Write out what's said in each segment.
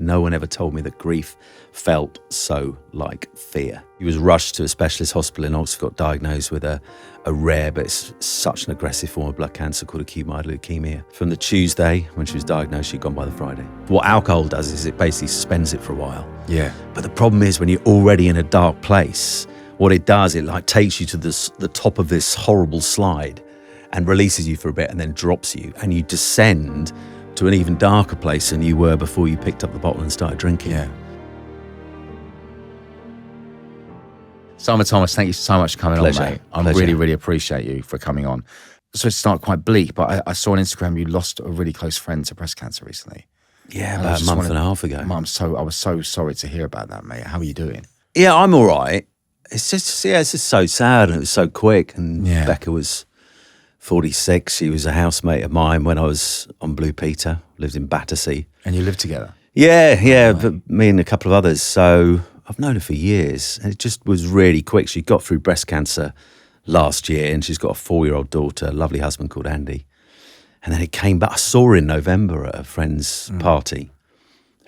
no one ever told me that grief felt so like fear. He was rushed to a specialist hospital in Oxford, got diagnosed with a rare, but it's such an aggressive form of blood cancer called acute myeloid leukemia. From the Tuesday when she was diagnosed, she'd gone by the Friday. What alcohol does is it basically suspends it for a while. Yeah. But the problem is when you're already in a dark place, what it does, it like takes you to the top of this horrible slide and releases you for a bit and then drops you, and you descend to an even darker place than you were before you picked up the bottle and started drinking. Yeah. Simon Thomas, thank you so much for coming Pleasure. on, mate. I Pleasure. really, really appreciate you for coming on. So it's not quite bleak, but I saw on Instagram you lost a really close friend to breast cancer recently. Yeah, And I about a just month wanted- and a half ago. I was so sorry to hear about that, mate. How are you doing? Yeah, I'm all right. It's just so sad, and it was so quick. And Yeah. Becca was 46. She was a housemate of mine when I was on Blue Peter, lived in Battersea. And you live together? Yeah, but me and a couple of others. So I've known her for years, and it just was really quick. She got through breast cancer last year, and she's got a 4-year-old daughter, a lovely husband called Andy. And then it came back. I saw her in November at a friend's party.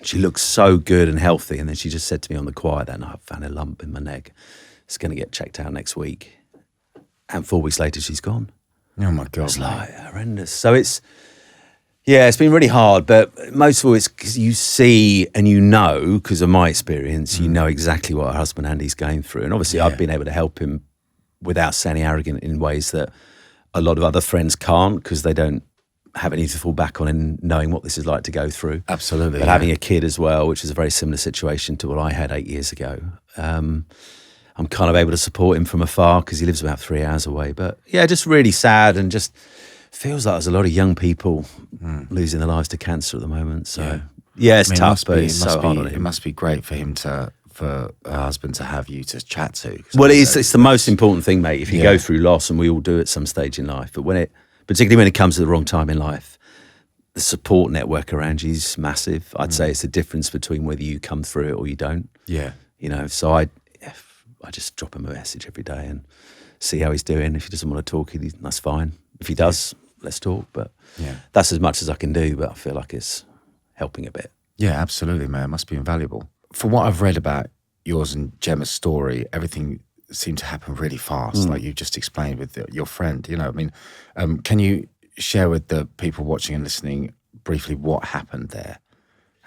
She looked so good and healthy, and then she just said to me on the quiet that night, I found a lump in my neck. It's going to get checked out next week. And 4 weeks later, she's gone. Oh my God, It's mate. like horrendous. So it's been really hard, but most of all, it's because you see and you know, because of my experience, you know exactly what her husband Andy's going through. And obviously I've been able to help him without sounding arrogant in ways that a lot of other friends can't, because they don't have anything to fall back on in knowing what this is like to go through. Absolutely. But having a kid as well, which is a very similar situation to what I had 8 years ago, I'm kind of able to support him from afar because he lives about 3 hours away. But yeah, just really sad, and just feels like there's a lot of young people losing their lives to cancer at the moment. So yeah, it's tough, but it's so hard on him. It must be great for him for a husband to have you to chat to. Well, it's the most important thing, mate. If you Yeah. go through loss, and we all do at some stage in life, but particularly when it comes to the wrong time in life, the support network around you is massive. I'd say it's the difference between whether you come through it or you don't. Yeah. So I just drop him a message every day and see how he's doing. If he doesn't want to talk, that's fine. If he does, let's talk. But that's as much as I can do. But I feel like it's helping a bit. Yeah, absolutely, man. It must be invaluable. From what I've read about yours and Gemma's story, everything seemed to happen really fast, like you just explained with your friend. Can you share with the people watching and listening briefly what happened there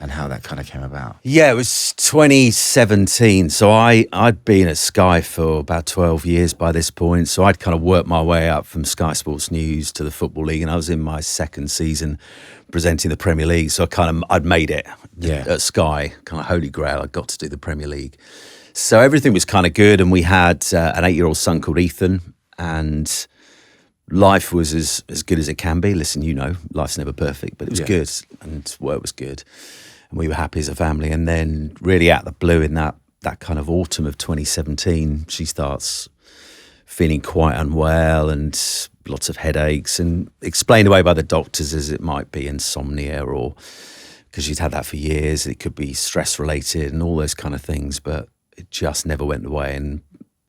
and how that kind of came about? Yeah, it was 2017. So I'd been at Sky for about 12 years by this point. So I'd kind of worked my way up from Sky Sports News to the Football League, and I was in my second season presenting the Premier League. So I'd made it at Sky, kind of holy grail. I got to do the Premier League. So everything was kind of good, and we had an 8-year-old son called Ethan, and life was as good as it can be. Listen, life's never perfect, but it was good, and work was good. And we were happy as a family. And then really out of the blue in that kind of autumn of 2017, she starts feeling quite unwell and lots of headaches, and explained away by the doctors as it might be insomnia, or because she'd had that for years, it could be stress related and all those kind of things, but it just never went away. And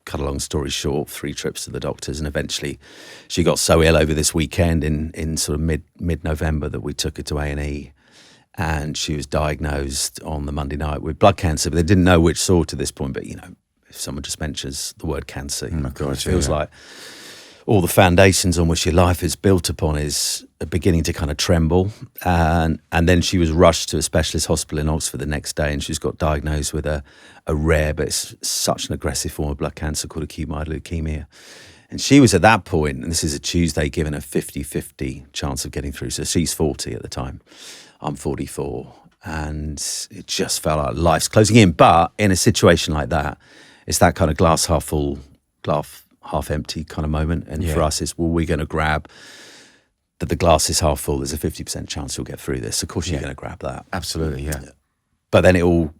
cut a long story short, 3 trips to the doctors, and eventually she got so ill over this weekend in sort of mid-November that we took her to A&E. And she was diagnosed on the Monday night with blood cancer, but they didn't know which sort at this point. But, if someone just mentions the word cancer, it feels like all the foundations on which your life is built upon is beginning to kind of tremble. And then she was rushed to a specialist hospital in Oxford the next day, and she's got diagnosed with a rare, but it's such an aggressive form of blood cancer called acute myeloid leukemia. And she was at that point, and this is a Tuesday, given a 50-50 chance of getting through. So she's 40 at the time. I'm 44, and it just felt like life's closing in. But in a situation like that, it's that kind of glass half full, glass half empty kind of moment. And for us, it's, well, we're going to grab that the glass is half full. There's a 50% chance you'll get through this. Of course, you're going to grab that. Absolutely, yeah. But then it all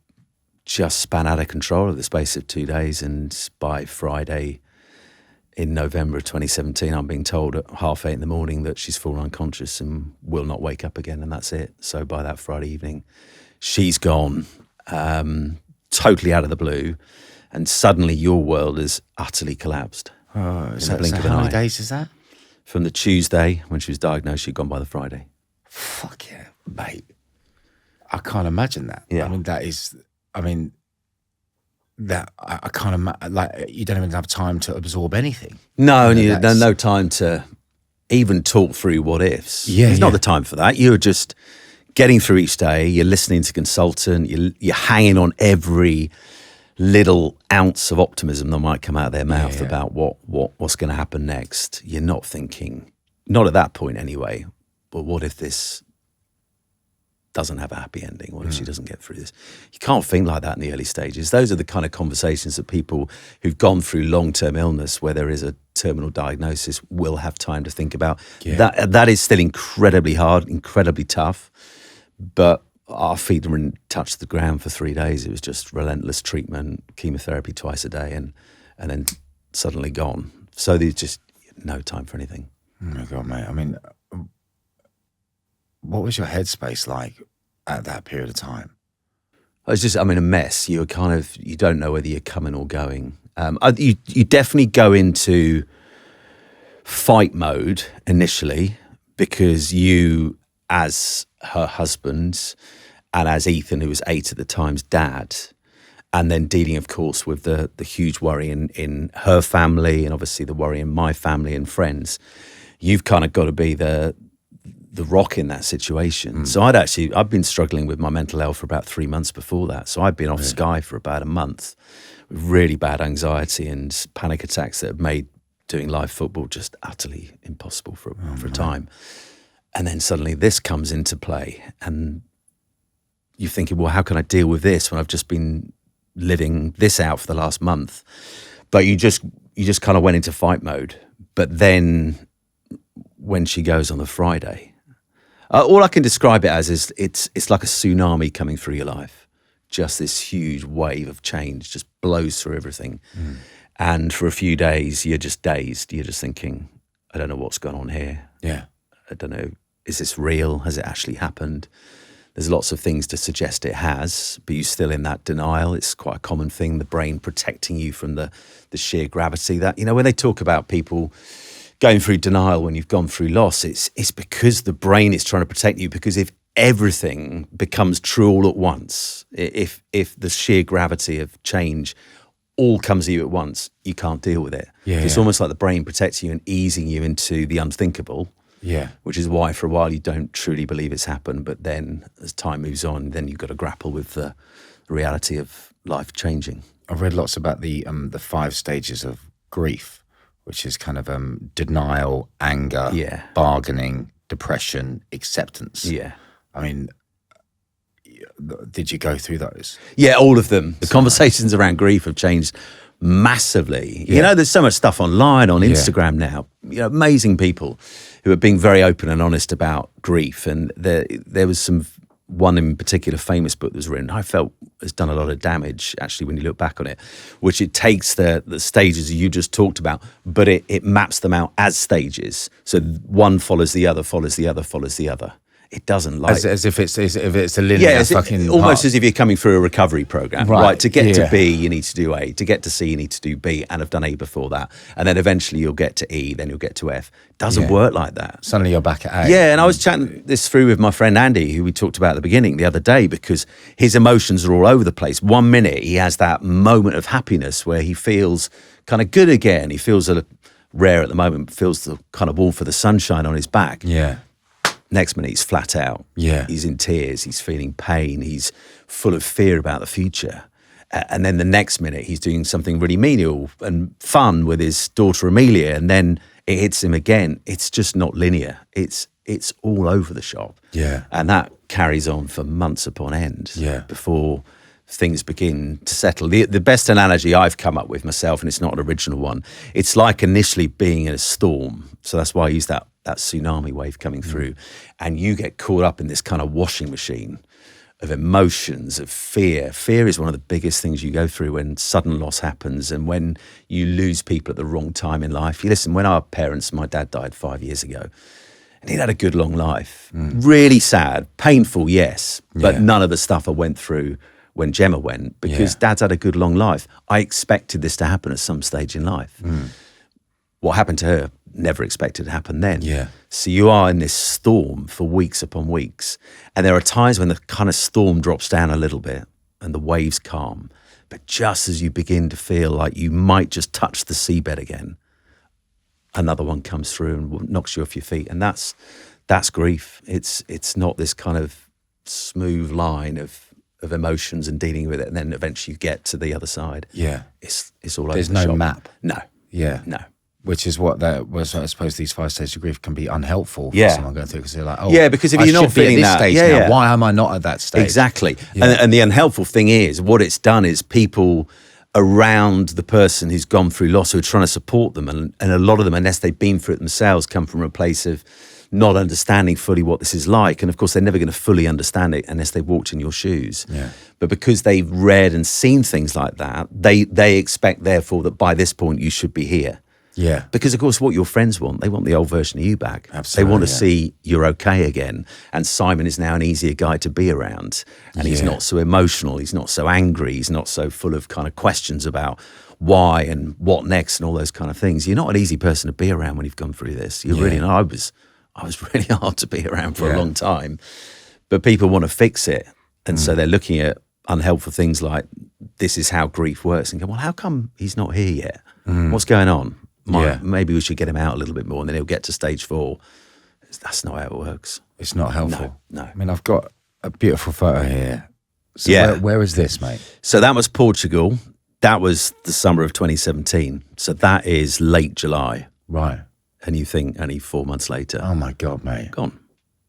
just span out of control at the space of 2 days. And by Friday in November of 2017, I'm being told at 8:30 in the morning that she's fallen unconscious and will not wake up again, and that's it. So by that Friday evening, she's gone, totally out of the blue, and suddenly your world has utterly collapsed. Oh, in the blink of an how many eye. days is that? From the Tuesday when she was diagnosed, she'd gone by the Friday. Fuck yeah, mate. I can't imagine that. Yeah. I mean, that I can't like you don't even have time to absorb anything. No, and you no time to even talk through what ifs. Yeah, There's yeah. not the time for that. You're just getting through each day. You're listening to consultant. You're hanging on every little ounce of optimism that might come out of their mouth about what's going to happen next. You're not thinking, not at that point anyway, but what if this doesn't have a happy ending? What if she doesn't get through this? You can't think like that in the early stages. Those are the kind of conversations that people who've gone through long-term illness where there is a terminal diagnosis will have time to think about. Yeah. That is still incredibly hard, incredibly tough, but our feet didn't touch the ground for 3 days. It was just relentless treatment, chemotherapy twice a day, and then suddenly gone. So there's just no time for anything. Oh my God, mate. I mean, what was your headspace like at that period of time? I was just, a mess. You don't know whether you're coming or going. You definitely go into fight mode initially because you, as her husband and as Ethan, who was 8 at the time's dad, and then dealing, of course, with the huge worry in her family and obviously the worry in my family and friends, you've kind of got to be the rock in that situation. So I'd been struggling with my mental health for about 3 months before that. So I'd been off Sky for about a month with really bad anxiety and panic attacks that have made doing live football just utterly impossible for a time. And then suddenly this comes into play and you're thinking, well, how can I deal with this when I've just been living this out for the last month? But you just kind of went into fight mode. But then when she goes on the Friday, all I can describe it as is it's like a tsunami coming through your life. Just this huge wave of change just blows through everything. And for a few days, you're just dazed. You're just thinking, I don't know what's going on here. Yeah. I don't know, is this real? Has it actually happened? There's lots of things to suggest it has, but you're still in that denial. It's quite a common thing, the brain protecting you from the sheer gravity. That, when they talk about people going through denial when you've gone through loss, it's because the brain is trying to protect you, because if everything becomes true all at once, if the sheer gravity of change all comes to you at once, you can't deal with it. Yeah, It's yeah. almost like the brain protects you and easing you into the unthinkable. Yeah. Which is why for a while you don't truly believe it's happened, but then as time moves on, then you've got to grapple with the reality of life changing. I've read lots about the 5 stages of grief, which is kind of denial, anger, bargaining, depression, acceptance. Yeah. I mean, did you go through those? Yeah, all of them. The conversations around grief have changed massively. Yeah. There's so much stuff online, on Instagram now. Amazing people who are being very open and honest about grief. And there was one in particular famous book that was written, I felt has done a lot of damage, actually, when you look back on it, which it takes the stages you just talked about, but it maps them out as stages. So one follows the other, follows the other, follows the other. It doesn't like as if it's a linear fucking almost path. as if you're coming through a recovery program, Right, To get yeah. to B, you need to do A. To get to C, you need to do B, and have done A before that. And then eventually you'll get to E, then you'll get to F. Doesn't work like that. Suddenly you're back at A. Yeah, and I was chatting this through with my friend Andy, who we talked about at the beginning the other day, because his emotions are all over the place. 1 minute he has that moment of happiness where he feels kind of good again. He feels rare at the moment, but feels the kind of warmth of the sunshine on his back. Yeah. Next minute, he's flat out. Yeah. He's in tears. He's feeling pain. He's full of fear about the future. And then the next minute, he's doing something really menial and fun with his daughter Amelia. And then it hits him again. It's just not linear. It's all over the shop. Yeah. And that carries on for months upon end. Yeah. Before things begin to settle. The best analogy I've come up with myself, and it's not an original one, it's like initially being in a storm. So that's why I use that tsunami wave coming through, and you get caught up in this kind of washing machine of emotions, of fear. Fear is one of the biggest things you go through when sudden loss happens and when you lose people at the wrong time in life. You listen, when our parents, my dad died 5 years ago, and he'd had a good long life. Really sad, painful, yes, but none of the stuff I went through when Gemma went, because Dad's had a good long life. I expected this to happen at some stage in life. What happened to her? never expected to happen then. Yeah. So you are in this storm for weeks upon weeks. And there are times when the kind of storm drops down a little bit and the waves calm. But just as you begin to feel like you might just touch the seabed again, another one comes through and knocks you off your feet. And that's grief. It's not this kind of smooth line of emotions and dealing with it, and then eventually you get to the other side. Yeah. It's all over There's the no shop. map. No. Yeah. No. Which is what that was. I suppose these 5 stages of grief can be unhelpful for Yeah. someone going through, because they're like, oh, Yeah, because if I you're not should be at feeling this that- stage yeah, now. yeah. Why am I not at that stage? Exactly. Yeah. And the unhelpful thing is, what it's done is people around the person who's gone through loss who are trying to support them, and a lot of them, unless they've been through it themselves, come from a place of not understanding fully what this is like. And of course, they're never going to fully understand it unless they've walked in your shoes. Yeah. But because they've read and seen things like that, they expect, therefore, that by this point you should be here. Yeah. Because, of course, what your friends want, they want the old version of you back. Absolutely, They want to yeah. see you're okay again. And Simon is now an easier guy to be around. And he's Yeah. not so emotional. He's not so angry. He's not so full of kind of questions about why and what next and all those kind of things. You're not an easy person to be around when you've gone through this. You're really not. I was really hard to be around for a long time. But people want to fix it. And so they're looking at unhelpful things like, this is how grief works. And go, well, how come he's not here yet? What's going on? Maybe we should get him out a little bit more and then he'll get to stage 4. That's not how it works. It's not helpful. No. I mean, I've got a beautiful photo here. So Yeah. where is this, mate? So that was Portugal. That was the summer of 2017. So that is late July. Right. And you think only 4 months later, Oh my God, mate. gone.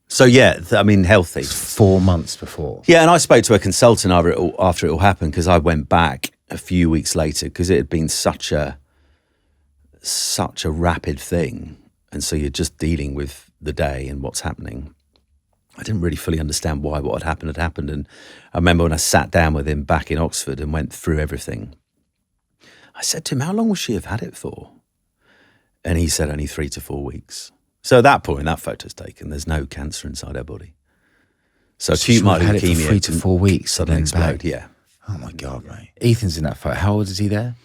So yeah, I mean, healthy. 4 months before. Yeah, and I spoke to a consultant after it all happened, because I went back a few weeks later because it had been such a rapid thing. And so you're just dealing with the day and what's happening. I didn't really fully understand why what had happened. And I remember when I sat down with him back in Oxford and went through everything, I said to him, how long would she have had it for? And he said only 3 to 4 weeks. So at that point, that photo's taken. There's no cancer inside her body. So acute She had myeloid it for leukemia 3 to 4 weeks. suddenly and then bang. explode. Yeah. Oh my God, mate. Ethan's in that photo. How old is he there?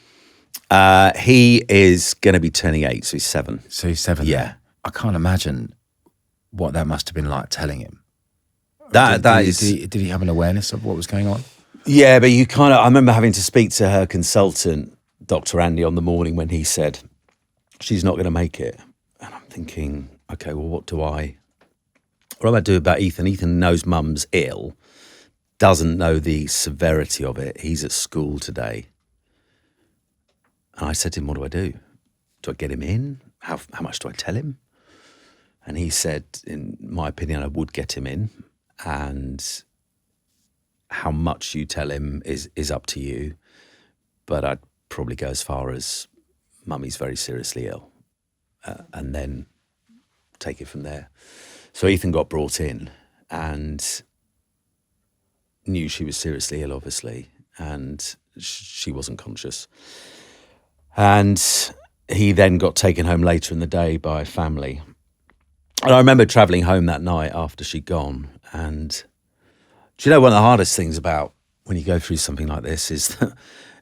He is going to be turning 8, so he's 7. So he's 7. Yeah. there. I can't imagine what that must have been like telling him. Did Did he have an awareness of what was going on? Yeah, but I remember having to speak to her consultant, Dr. Andy, on the morning when he said, she's not going to make it. And I'm thinking, okay, well, what do I do about Ethan? Ethan knows mum's ill, doesn't know the severity of it. He's at school today. And I said to him, what do I do? Do I get him in? How much do I tell him? And he said, in my opinion, I would get him in. And how much you tell him is up to you. But I'd probably go as far as mummy's very seriously ill. And then take it from there. So Ethan got brought in and knew she was seriously ill, obviously. And she wasn't conscious. And he then got taken home later in the day by family. And I remember travelling home that night after she'd gone. And do you know, one of the hardest things about when you go through something like this is that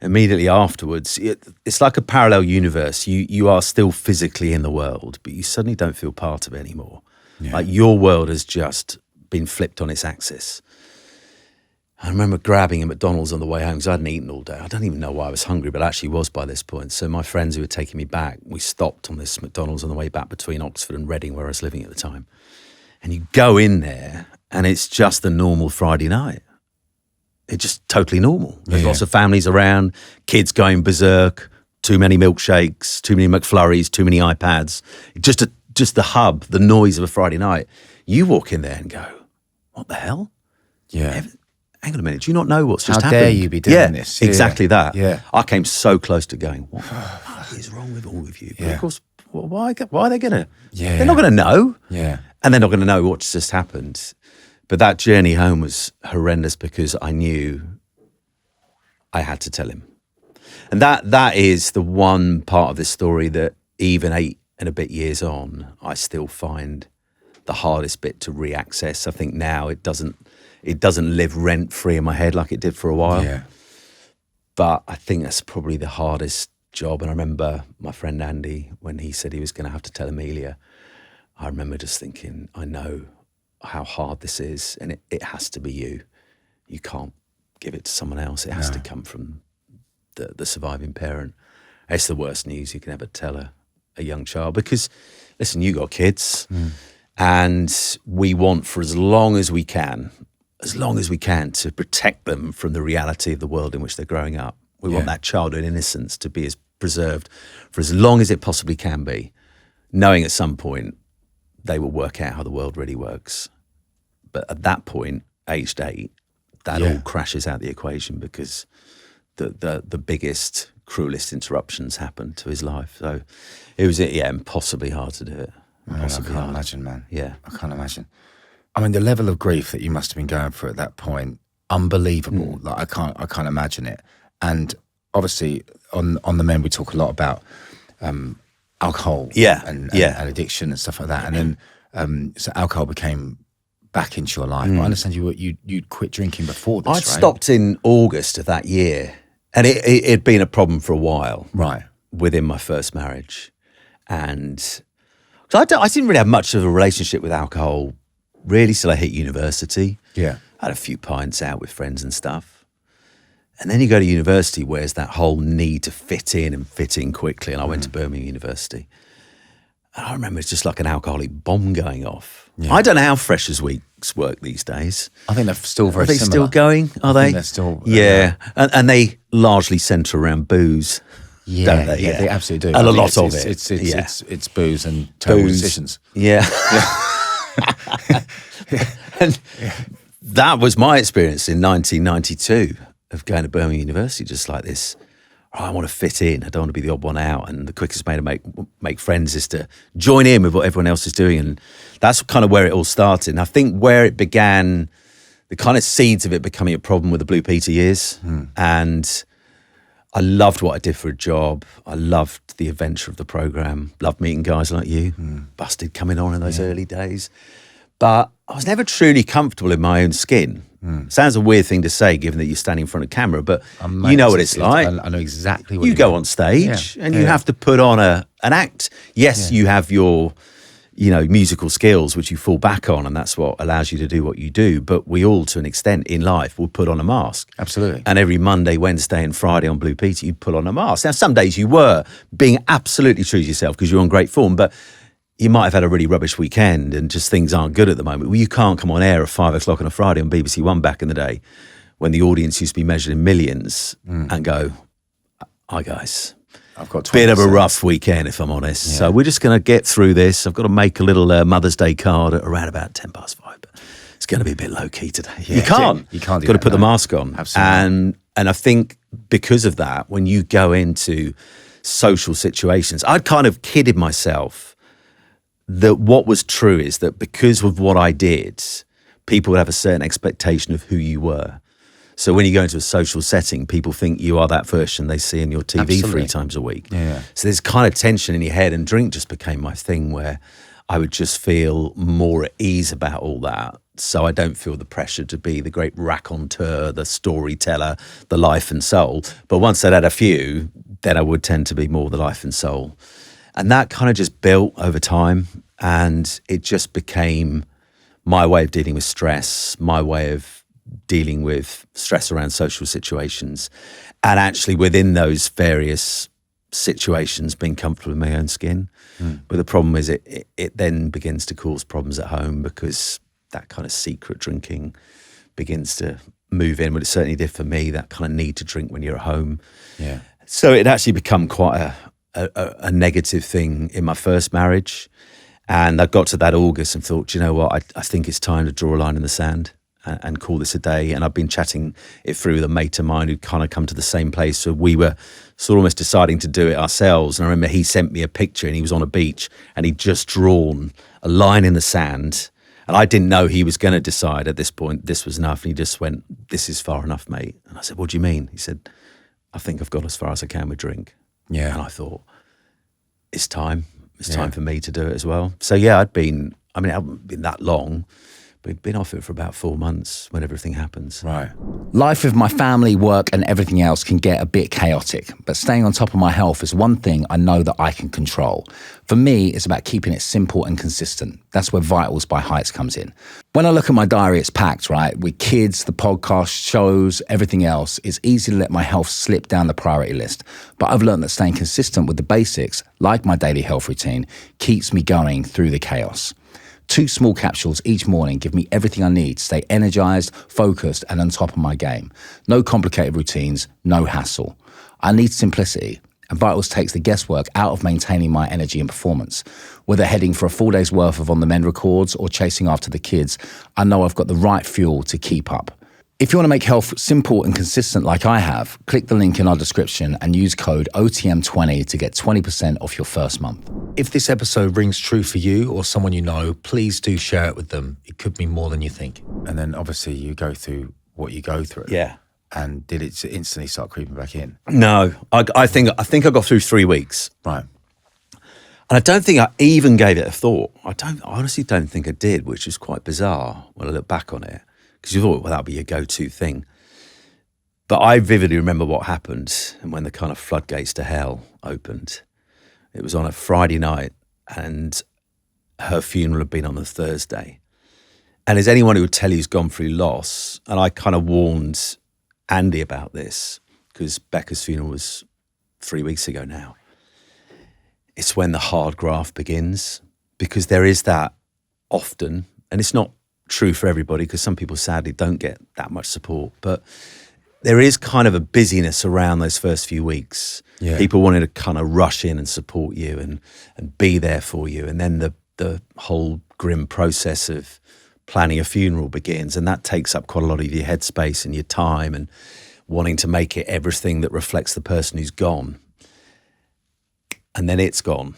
immediately afterwards, it's like a parallel universe. You are still physically in the world, but you suddenly don't feel part of it anymore. Yeah. Like your world has just been flipped on its axis. I remember grabbing a McDonald's on the way home because I hadn't eaten all day. I don't even know why I was hungry, but I actually was by this point. So my friends who were taking me back, we stopped on this McDonald's on the way back between Oxford and Reading, where I was living at the time. And you go in there and it's just a normal Friday night. It's just totally normal. There's lots of families around, kids going berserk, too many milkshakes, too many McFlurries, too many iPads. Just the hub, the noise of a Friday night. You walk in there and go, what the hell? Yeah. Hang on a minute, do you not know what's just happened? How dare you be doing this? Yeah. Exactly that. Yeah. I came so close to going, what the fuck is wrong with all of you? But of course, why are they going to? Yeah. They're not going to know. Yeah. And they're not going to know what's just happened. But that journey home was horrendous because I knew I had to tell him. And that is the one part of this story that even 8 and a bit years on, I still find the hardest bit to re-access. I think now it doesn't live rent-free in my head like it did for a while. Yeah. But I think that's probably the hardest job. And I remember my friend Andy, when he said he was going to have to tell Amelia, I remember just thinking, I know how hard this is, and it has to be you. You can't give it to someone else. It has to come from the surviving parent. It's the worst news you can ever tell a young child, because, listen, you got kids, and we want, for as long as we can, to protect them from the reality of the world in which they're growing up. We want that childhood innocence to be as preserved for as long as it possibly can be, knowing at some point they will work out how the world really works. But at that point, aged 8, that all crashes out the equation, because the biggest, cruelest interruptions happened to his life. So it was, impossibly hard to do it. Man, I can't imagine, man. Yeah. I can't imagine. I mean, the level of grief that you must have been going through at that point, unbelievable. Like, I can't imagine it. And obviously, on the Men, we talk a lot about alcohol and addiction and stuff like that. And then, so alcohol became back into your life. I understand you'd quit drinking before this, I'd stopped in August of that year, and it'd been a problem for a while. Right. Within my first marriage. And so I didn't really have much of a relationship with alcohol, really, till I hit university. Yeah. I had a few pints out with friends and stuff. And then you go to university, where there's that whole need to fit in and fit in quickly. And I went to Birmingham University. And I remember it's just like an alcoholic bomb going off. Yeah. I don't know how Freshers' Weeks work these days. I think they're still very similar. Are they similar. still going? Are they? They're still... Yeah. And they largely centre around booze. Yeah, don't they? Yeah, they absolutely do. And a lot of it. It's booze and terrible decisions. Yeah. And that was my experience in 1992 of going to Birmingham University, just like this. Oh, I want to fit in. I don't want to be the odd one out. And the quickest way to make friends is to join in with what everyone else is doing. And that's kind of where it all started. And I think where it began, the kind of seeds of it becoming a problem, with the Blue Peter years. And I loved what I did for a job. I loved the adventure of the program. Loved meeting guys like you. Busted coming on in those early days. But I was never truly comfortable in my own skin. Sounds a weird thing to say, given that you're standing in front of camera, but you know what it's like. I know exactly what you go on stage and you have to put on an act. Yes, you have your, musical skills, which you fall back on, and that's what allows you to do what you do. But we all, to an extent in life, will put on a mask. Absolutely. And every Monday, Wednesday and Friday on Blue Peter, you'd put on a mask. Now, some days you were being absolutely true to yourself because you're on great form, but you might have had a really rubbish weekend and just things aren't good at the moment. Well, you can't come on air at 5 o'clock on a Friday on BBC One back in the day, when the audience used to be measured in millions, and go, hi guys, I've got bit of a rough weekend, if I'm honest. Yeah. So we're just going to get through this. I've got to make a little Mother's Day card at around about 5:10. But it's going to be a bit low key today. Yeah, you can't. You can't. Got to put the mask on. Absolutely. And I think because of that, when you go into social situations, I'd kind of kidded myself that what was true is that because of what I did, people would have a certain expectation of who you were. So when you go into a social setting, people think you are that version they see in your TV Absolutely. 3 times a week. Yeah. So there's kind of tension in your head, and drink just became my thing, where I would just feel more at ease about all that. So I don't feel the pressure to be the great raconteur, the storyteller, the life and soul. But once I'd had a few, then I would tend to be more the life and soul. And that kind of just built over time, and it just became my way of dealing with stress, my way of dealing with stress around social situations, and actually within those various situations being comfortable in my own skin. But the problem is it then begins to cause problems at home, because that kind of secret drinking begins to move in. But it certainly did for me, that kind of need to drink when you're at home. Yeah. So it actually become quite a negative thing in my first marriage. And I got to that August and thought, you know what, I think it's time to draw a line in the sand and call this a day. And I've been chatting it through with a mate of mine who'd kind of come to the same place. So we were sort of almost deciding to do it ourselves. And I remember he sent me a picture, and he was on a beach and he'd just drawn a line in the sand. And I didn't know he was going to decide at this point this was enough. And he just went, this is far enough, mate. And I said, what do you mean? He said, I think I've got as far as I can with drink. Yeah. And I thought, it's time. It's time for me to do it as well. So yeah, I haven't been that long, But he'd been off it for about 4 months when everything happens. Right. Life with my family, work, and everything else can get a bit chaotic, but staying on top of my health is one thing I know that I can control. For me, it's about keeping it simple and consistent. That's where Vitals by Heights comes in. When I look at my diary, it's packed, right? With kids, the podcast, shows, everything else, it's easy to let my health slip down the priority list. But I've learned that staying consistent with the basics, like my daily health routine, keeps me going through the chaos. 2 small capsules each morning give me everything I need to stay energized, focused, and on top of my game. No complicated routines, no hassle. I need simplicity, and Vitals takes the guesswork out of maintaining my energy and performance. Whether heading for a full day's worth of On The Mend records or chasing after the kids, I know I've got the right fuel to keep up. If you want to make health simple and consistent like I have, click the link in our description and use code OTM20 to get 20% off your first month. If this episode rings true for you or someone you know, please do share it with them. It could be more than you think. And then obviously you go through what you go through. Yeah. And did it instantly start creeping back in? No, I think I got through 3 weeks. Right. And I don't think I even gave it a thought. I honestly don't think I did, which is quite bizarre when I look back on it. Because you thought, well, that'll be your go-to thing. But I vividly remember what happened and when the kind of floodgates to hell opened. It was on a Friday night and her funeral had been on a Thursday. And as anyone who would tell you who's gone through loss, and I kind of warned Andy about this because Becca's funeral was 3 weeks ago now. It's when the hard graft begins, because there is that often, and it's not true for everybody because some people sadly don't get that much support, but there is kind of a busyness around those first few weeks. Yeah. People wanting to kind of rush in and support you and be there for you. And then the whole grim process of planning a funeral begins, and that takes up quite a lot of your headspace and your time and wanting to make it everything that reflects the person who's gone. And then it's gone.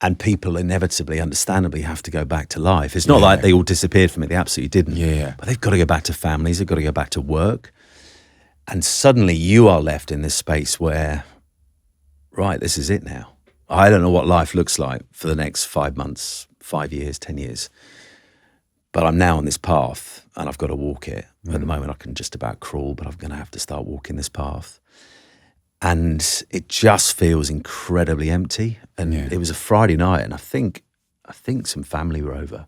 And people inevitably, understandably, have to go back to life. It's not like they all disappeared from it. They absolutely didn't. Yeah. But they've got to go back to families. They've got to go back to work. And suddenly you are left in this space where, right, this is it now. I don't know what life looks like for the next 5 months, 5 years, 10 years. But I'm now on this path and I've got to walk it. At the moment, I can just about crawl, but I'm going to have to start walking this path. And it just feels incredibly empty. And it was a Friday night, and I think some family were over.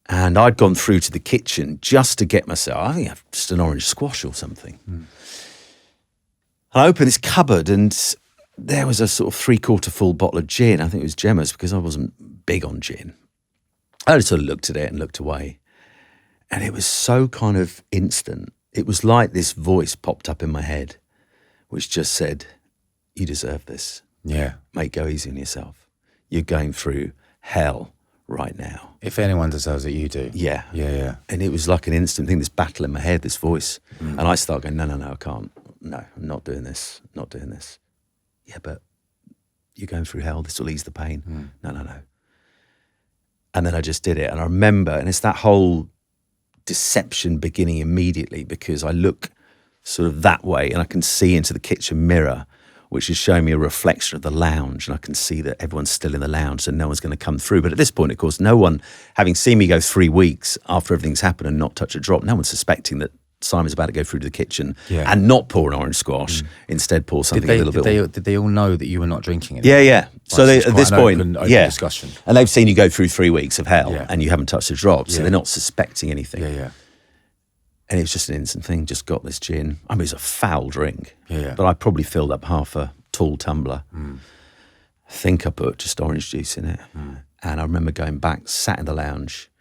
And I'd gone through to the kitchen just to get myself, I think I've just an orange squash or something. And I opened this cupboard, and there was a sort of 3/4 full bottle of gin. I think it was Gemma's because I wasn't big on gin. I just sort of looked at it and looked away. And it was so kind of instant. It was like this voice popped up in my head, which just said, you deserve this. Yeah. Mate, go easy on yourself. You're going through hell right now. If anyone deserves it, you do. Yeah. Yeah. And it was like an instant thing, this battle in my head, this voice. And I start going, no, I can't. No, I'm not doing this. Not doing this. Yeah, but you're going through hell. This will ease the pain. No. And then I just did it. And I remember, and it's that whole deception beginning immediately, because I look sort of that way and I can see into the kitchen mirror, which is showing me a reflection of the lounge, and I can see that everyone's still in the lounge, so no one's going to come through. But at this point, of course, no one, having seen me go 3 weeks after everything's happened and not touch a drop, no one's suspecting that Simon's about to go through to the kitchen and not pour an orange squash, instead pour something a little bit. Did they all know that you were not drinking anymore? Yeah. So they, at this point, open discussion. And they've seen you go through 3 weeks of hell and you haven't touched a drop, so Yeah. they're not suspecting anything. Yeah. And it was just an instant thing, just got this gin. I mean, it was a foul drink, Yeah. but I probably filled up half a tall tumbler. I think I put just orange juice in it. And I remember going back, sat in the lounge,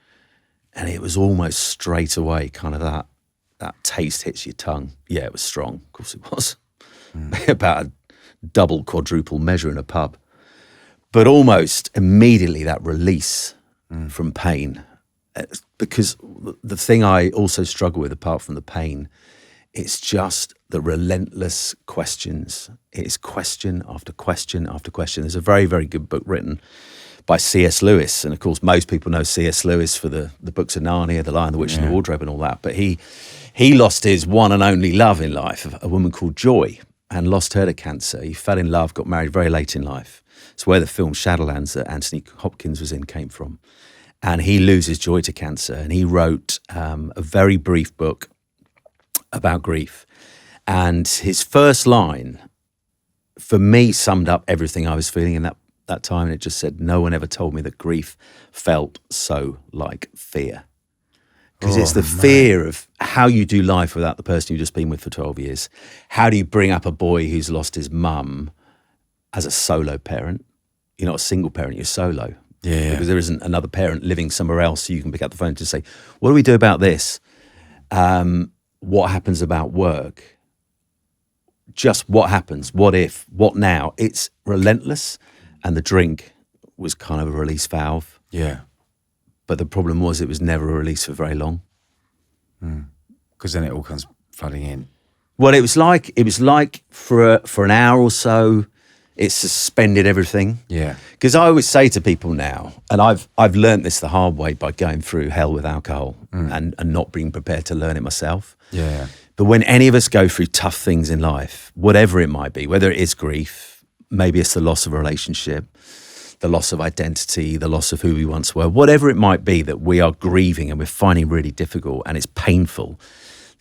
and it was almost straight away kind of that taste hits your tongue. Yeah, it was strong. Of course it was. About a double, quadruple measure in a pub. But almost immediately that release from pain. Because the thing I also struggle with, apart from the pain, it's just the relentless questions. It is question after question after question. There's a very, very good book written by C.S. Lewis. And of course, most people know C.S. Lewis for the books of Narnia, The Lion, the Witch and the Wardrobe and all that. But he lost his one and only love in life, a woman called Joy, and lost her to cancer. He fell in love, got married very late in life. It's where the film Shadowlands that Anthony Hopkins was in came from. and he loses joy to cancer. And he wrote a very brief book about grief. And his first line, for me, summed up everything I was feeling in that time. And it just said, no one ever told me that grief felt so like fear. Because it's the fear of how you do life without the person you've just been with for 12 years. How do you bring up a boy who's lost his mum as a solo parent? You're not a single parent, you're solo. Yeah. Because there isn't another parent living somewhere else, so you can pick up the phone to say, what do we do about this? What happens about work? Just what happens? What if? What now? It's relentless. And the drink was kind of a release valve. Yeah. But the problem was it was never a release for very long. Because then it all comes flooding in. Well, it was like for an hour or so, it suspended everything. Yeah. Because I always say to people now, and I've learned this the hard way by going through hell with alcohol and not being prepared to learn it myself. Yeah. But when any of us go through tough things in life, whatever it might be, whether it is grief, maybe it's the loss of a relationship, the loss of identity, the loss of who we once were, whatever it might be that we are grieving and we're finding really difficult and it's painful,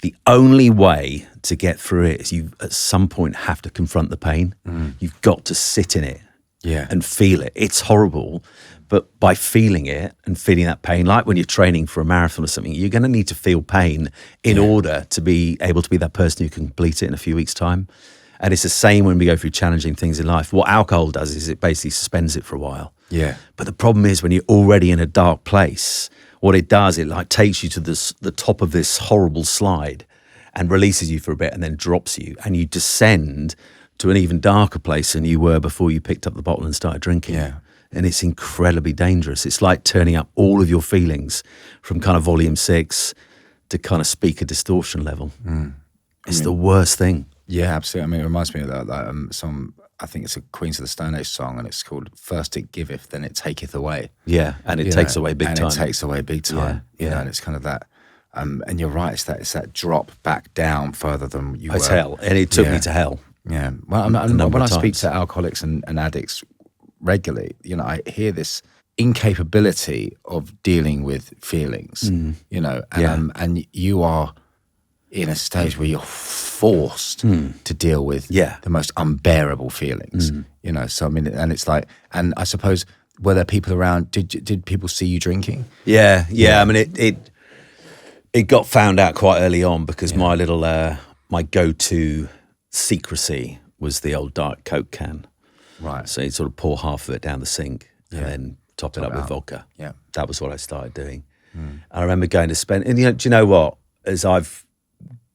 the only way to get through it is you at some point have to confront the pain. You've got to sit in it and feel it. It's horrible, but by feeling it and feeling that pain, like when you're training for a marathon or something, you're going to need to feel pain in order to be able to be that person who can complete it in a few weeks' time. And it's the same when we go through challenging things in life. What alcohol does is it basically suspends it for a while. Yeah. But the problem is when you're already in a dark place, what it does, it like takes you to the top of this horrible slide and releases you for a bit and then drops you. And you descend to an even darker place than you were before you picked up the bottle and started drinking. Yeah. And it's incredibly dangerous. It's like turning up all of your feelings from kind of volume 6 to kind of speaker distortion level. It's the worst thing. Yeah, absolutely. I mean, it reminds me of that I think it's a Queens of the Stone Age song, and it's called "First It Giveth, Then It Taketh Away." Yeah, and it takes away big time. And it takes away big time. Yeah, You know, and it's kind of that. And you're right. It's that drop back down further than you were. It's hell, and it took me to hell. Yeah. Well, when I speak to alcoholics and addicts regularly, you know, I hear this incapability of dealing with feelings. You know, and you are in a stage where you're forced to deal with the most unbearable feelings, you know. So I mean, and it's like, and I suppose, were there people around? Did people see you drinking? Yeah. I mean, it got found out quite early on because my little my go-to secrecy was the old Diet Coke can. Right. So you'd sort of pour half of it down the sink and then top it up with vodka. Yeah. That was what I started doing. I remember going to spend, and do you know what? As I've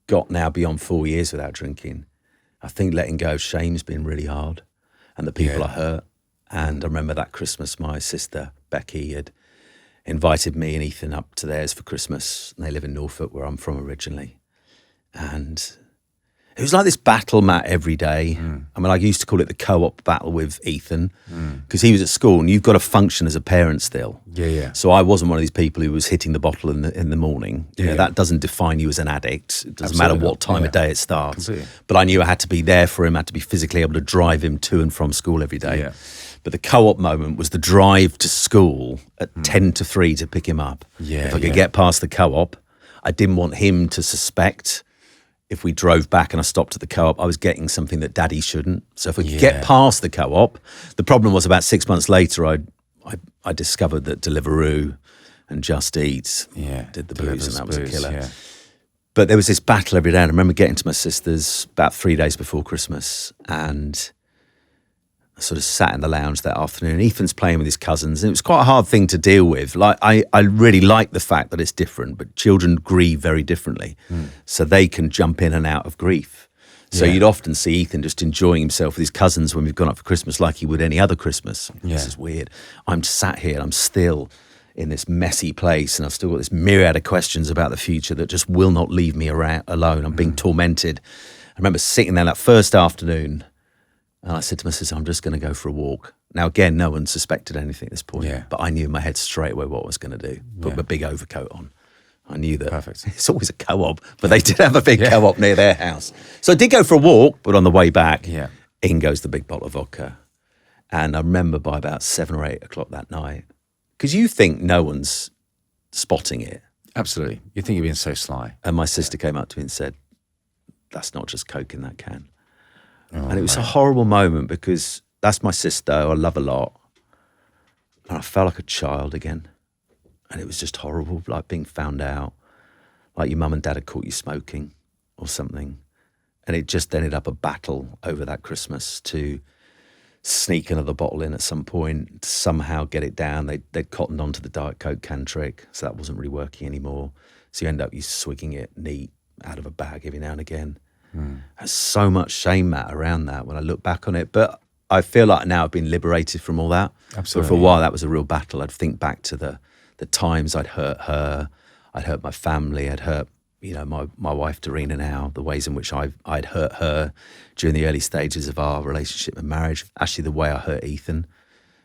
got now beyond 4 years without drinking, I think letting go of shame's been really hard, and the people I hurt. And I remember that Christmas, my sister Becky had invited me and Ethan up to theirs for Christmas, and they live in Norfolk, where I'm from originally. And it was like this battle, Matt, every day. I mean, I used to call it the co-op battle with Ethan because he was at school, and you've got to function as a parent still. Yeah. So I wasn't one of these people who was hitting the bottle in the morning. You know, that doesn't define you as an addict. It doesn't matter what time of day it starts. Completely. But I knew I had to be there for him. I had to be physically able to drive him to and from school every day. Yeah. But the co-op moment was the drive to school at 10 to 3 to pick him up. Yeah, if I could get past the co-op, I didn't want him to suspect if we drove back and I stopped at the co-op, I was getting something that daddy shouldn't. So if we could get past the co-op, the problem was about 6 months later, I discovered that Deliveroo and Just Eat did the booze, and that was a killer. Yeah. But there was this battle every day. And I remember getting to my sister's about 3 days before Christmas, and I sort of sat in the lounge that afternoon. Ethan's playing with his cousins, and it was quite a hard thing to deal with. Like I really like the fact that it's different, but children grieve very differently. So they can jump in and out of grief. So you'd often see Ethan just enjoying himself with his cousins when we've gone up for Christmas like he would any other Christmas. This is weird. I'm sat here and I'm still in this messy place, and I've still got this myriad of questions about the future that just will not leave me alone. I'm being tormented. I remember sitting there that first afternoon, and I said to my sister, I'm just going to go for a walk. Now, again, no one suspected anything at this point, but I knew in my head straight away what I was going to do. Put my big overcoat on. I knew that it's always a co-op, but they did have a big co-op near their house. So I did go for a walk, but on the way back, in goes the big bottle of vodka. And I remember by about 7 or 8 o'clock that night, because you think no one's spotting it. Absolutely. You think you're being so sly. And my sister came up to me and said, that's not just Coke in that can. Oh, And it was a horrible moment because that's my sister, who I love a lot. And I felt like a child again. And it was just horrible, like being found out, like your mum and dad had caught you smoking or something. And it just ended up a battle over that Christmas to sneak another bottle in at some point, to somehow get it down. They'd cottoned onto the Diet Coke can trick, so that wasn't really working anymore. So you end up swigging it neat out of a bag every now and again. There's so much shame, Matt, around that when I look back on it. But I feel like now I've been liberated from all that. Absolutely. But for a while, that was a real battle. I'd think back to the times I'd hurt her, I'd hurt my family, I'd hurt, my wife, Doina, now, the ways in which I'd hurt her during the early stages of our relationship and marriage. Actually, the way I hurt Ethan,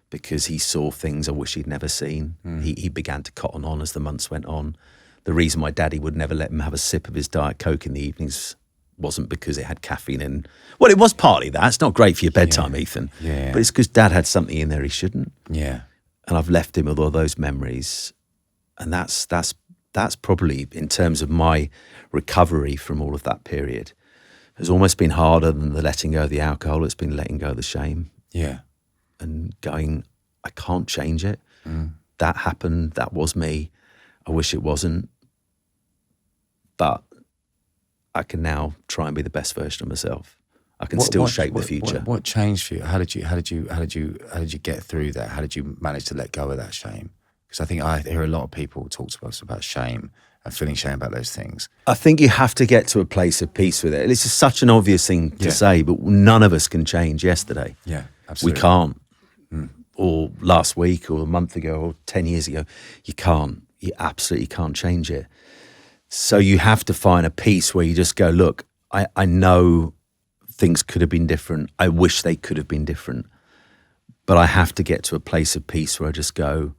because he saw things I wish he'd never seen. He began to cotton on as the months went on. The reason my daddy would never let him have a sip of his Diet Coke in the evenings wasn't because it had caffeine in. Well, it was partly that. It's not great for your bedtime, Ethan. Yeah. But it's because Dad had something in there he shouldn't. Yeah. And I've left him with all those memories. And that's probably, in terms of my recovery from all of that period, has almost been harder than the letting go of the alcohol. It's been letting go of the shame. Yeah. And going, I can't change it. That happened. That was me. I wish it wasn't. But I can now try and be the best version of myself. I can still shape the future. What changed for you? How did you get through that? How did you manage to let go of that shame? Because I think I hear a lot of people talk to us about shame and feeling shame about those things. I think you have to get to a place of peace with it. It's just such an obvious thing to say, but none of us can change yesterday. Yeah, absolutely. We can't. Or last week or a month ago or 10 years ago. You can't. You absolutely can't change it. So you have to find a peace where you just go, look, I know things could have been different. I wish they could have been different. But I have to get to a place of peace where I just go,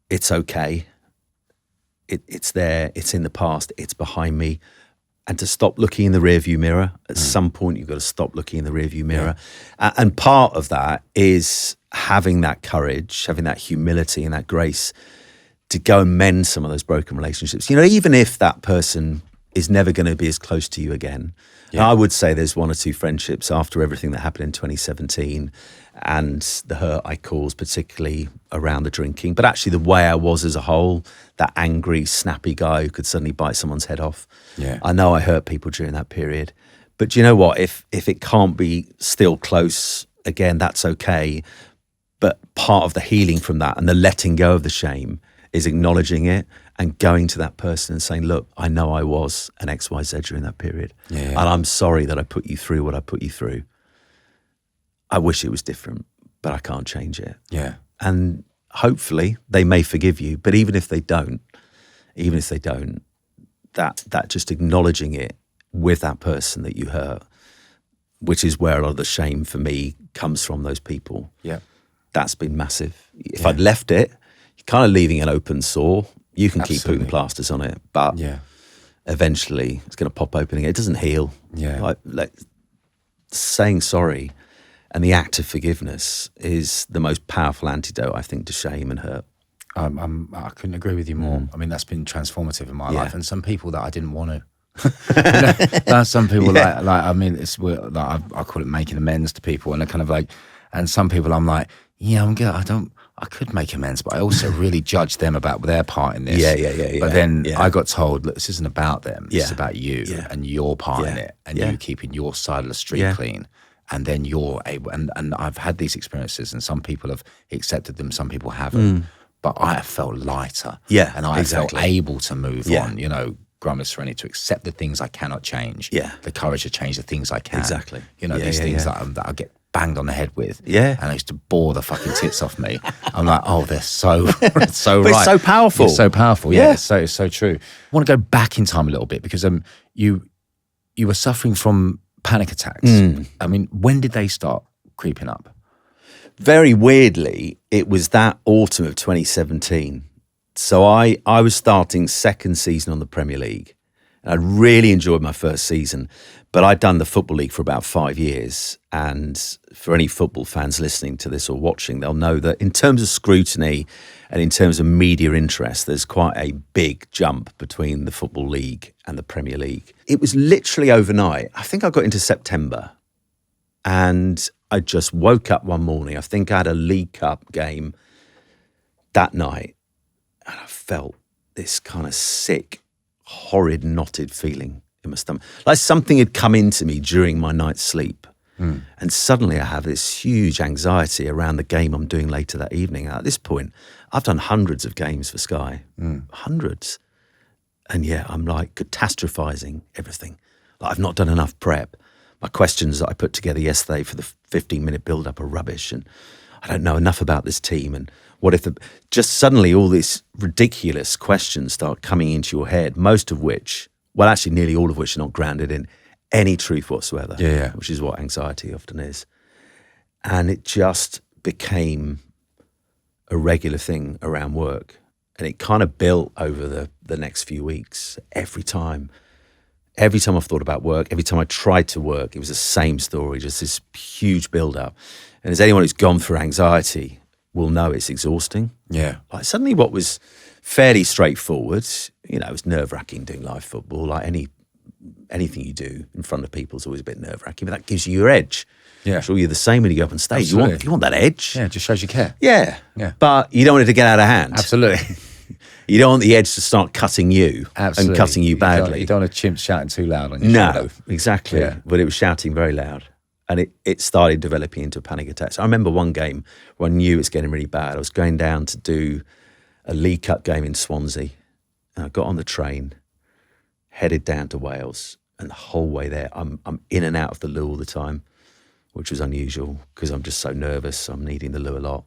it's okay. It's there. It's in the past. It's behind me. And to stop looking in the rearview mirror. At some point, you've got to stop looking in the rearview mirror. And part of that is having that courage, having that humility and that grace to go and mend some of those broken relationships. Even if that person is never going to be as close to you again. Yeah. I would say there's one or two friendships after everything that happened in 2017 and the hurt I caused, particularly around the drinking. But actually the way I was as a whole, that angry, snappy guy who could suddenly bite someone's head off. Yeah. I know I hurt people during that period. But do you know what? If it can't be still close, again, that's okay. But part of the healing from that and the letting go of the shame is acknowledging it and going to that person and saying, look, I know I was an XYZ during that period. Yeah. And I'm sorry that I put you through what I put you through. I wish it was different, but I can't change it. Yeah. And hopefully they may forgive you, but even if they don't, that just acknowledging it with that person that you hurt, which is where a lot of the shame for me comes from, those people. Yeah. That's been massive. If I'd left it, you're kind of leaving an open sore. You can keep putting plasters on it, but eventually it's going to pop open again. It doesn't heal. Yeah. Like saying sorry and the act of forgiveness is the most powerful antidote, I think, to shame and hurt. I couldn't agree with you more. I mean, that's been transformative in my life. And some people that I didn't want to. Some people I mean, it's like I call it making amends to people, and they're kind of like, and some people I'm like, yeah, I'm good. I could make amends, but I also really judge them about their part in this. Yeah. But then I got told, look, this isn't about them. It's about you and your part in it, and you keeping your side of the street clean. And then you're able, and I've had these experiences, and some people have accepted them, some people haven't. But I have felt lighter. Yeah, and I felt able to move on, Grumless Serenity, to accept the things I cannot change. Yeah. The courage to change the things I can. Exactly. These things that I get banged on the head with. Yeah. And I used to bore the fucking tits off me. I'm like, oh, they're so right. It's so powerful. It's so powerful. Yeah. It's so true. I want to go back in time a little bit because you were suffering from panic attacks. I mean, when did they start creeping up? Very weirdly, it was that autumn of 2017. So I was starting second season on the Premier League, And I really enjoyed my first season. But I'd done the Football League for about 5 years. And for any football fans listening to this or watching, they'll know that in terms of scrutiny and in terms of media interest, there's quite a big jump between the Football League and the Premier League. It was literally overnight. I think I got into September and I just woke up one morning. I think I had a League Cup game that night and I felt this kind of sick, horrid, knotted feeling in my stomach. Like something had come into me during my night's sleep. And suddenly I have this huge anxiety around the game I'm doing later that evening. At this point, I've done hundreds of games for Sky, hundreds. And yeah, I'm like catastrophizing everything. Like I've not done enough prep. My questions that I put together yesterday for the 15-minute build-up are rubbish. And I don't know enough about this team. And what if just suddenly all these ridiculous questions start coming into your head, most of which, well, actually nearly all of which are not grounded in any truth whatsoever, which is what anxiety often is. And it just became a regular thing around work. And it kind of built over the next few weeks. Every time I've thought about work, every time I tried to work, it was the same story, just this huge build-up. And as anyone who's gone through anxiety will know, it's exhausting. Yeah. Like suddenly what was fairly straightforward, it was nerve-wracking doing live football, like anything you do in front of people is always a bit nerve-wracking, but that gives you your edge. Yeah. Sure, you're the same when you go up on stage. You want that edge. Yeah, it just shows you care. Yeah. Yeah. But you don't want it to get out of hand. Absolutely. You don't want the edge to start cutting you and cutting you badly. You don't want a chimp shouting too loud on your shoulder. No, exactly. Yeah. But it was shouting very loud. And it started developing into a panic attack. So I remember one game where I knew it was getting really bad. I was going down to do a League Cup game in Swansea. And I got on the train, headed down to Wales. And the whole way there, I'm in and out of the loo all the time, which was unusual because I'm just so nervous. I'm needing the loo a lot.